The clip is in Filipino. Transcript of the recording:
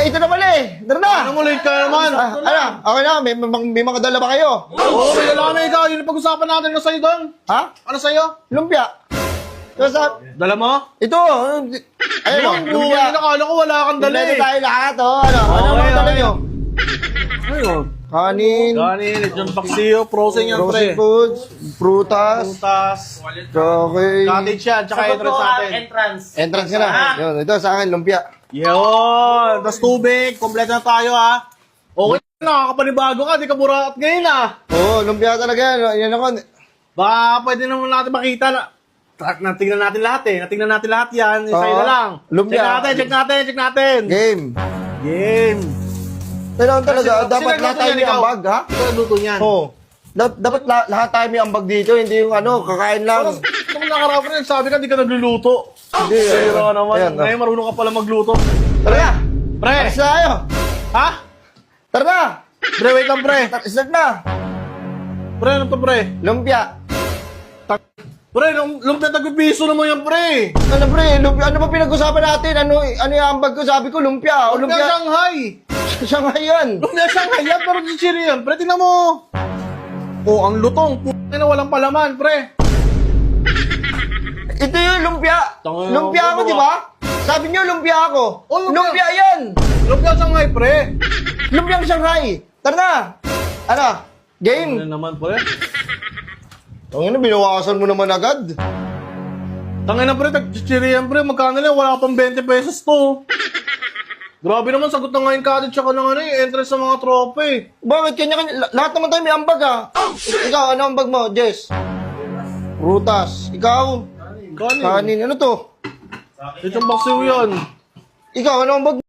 ito na pala eh. Tara na. Ano mo, late ka naman? Ano? Okay na, may mga dala ba kayo? Oo, may dala kami ikaw. Yun yung pag-usapan natin. Ano sa'yo doon? Ha? Ano sa'yo? Lumpia. Dala mo? Ito. Ayun o, lumpia. Yung nakala ko wala kang dala Dala eh. tayo lahat o. Ano Okay, dala okay. nyo? Ayun. Kanin. Kanin, John Paxio, frozen yan, Frozen pre. foods. Prutas. Putas. Okay. Cottage yan, tsaka entrance natin. Entrance ka na. Yun, ito sa akin, lumpia. Yun. Tapos tubig. Kompleto na tayo, ha. Okay na, nakakapanibago ka. Di ka burat ngayon, ha. Oo, lumpia talaga yan. Yan ako. Ba, pwede naman natin makita na. Natingnan natin lahat eh. Natingnan natin lahat yan. Isa Oo. na lang. Lumpia. Check natin. Game. Game. Kailangan talaga, Sino- dapat sino lahat tayo nagluto may yan, ikaw? ambag, ha? Ito ang luto niyan. Oo. Dapat lahat tayo may ambag dito, hindi yung kakain lang. Nung nakarap rin, sabi ka, di ka nagluluto. Hindi, Pero naman, ayan, no. ngayon marunong ka pala magluto. Tara na! Pre! Alis na tayo! Ha? Tara na! Pre, wait lang, pre. Start na! Pre, ano to, pre? Lumpia! Pre, lumpia tagpipiso naman yan, pre. Ano pre, lumpia, ano ba pinag-usapan natin? Ano yung ambag ko? Sabi ko lumpia. O Lumpia lumpia. Shanghai. Shanghai yan. Lumpia Shanghai yan, pero chichiri yan. Pre, tingnan mo. Oh, ang lutong. Puta na walang palaman, pre. Ito yung lumpia. Tangina, Lumpia ako, ano di ba? Sabi niyo lumpia ako. Oh, Lumpia yan. Lumpia Shanghai, pre. Lumpiang Shanghai. Tara na. Ano? Game. Ano naman, pre? Tangina, binawasan mo naman agad. Tangina, pre, tag-chichiri yan, pre. Magkano lang? Wala pang 20 pesos to. Grabe naman, sagot na ngayon cottage tsaka ng ano eh, entrance sa mga tropa eh. Bakit kanya-kanya? Lahat naman tayo may ambag ha. Ikaw, ano ambag mo, Jess? Prutas. Ikaw? Kanin. Kanin. Ano to? Ito yung baksiw yan. Ikaw, ano ambag mo?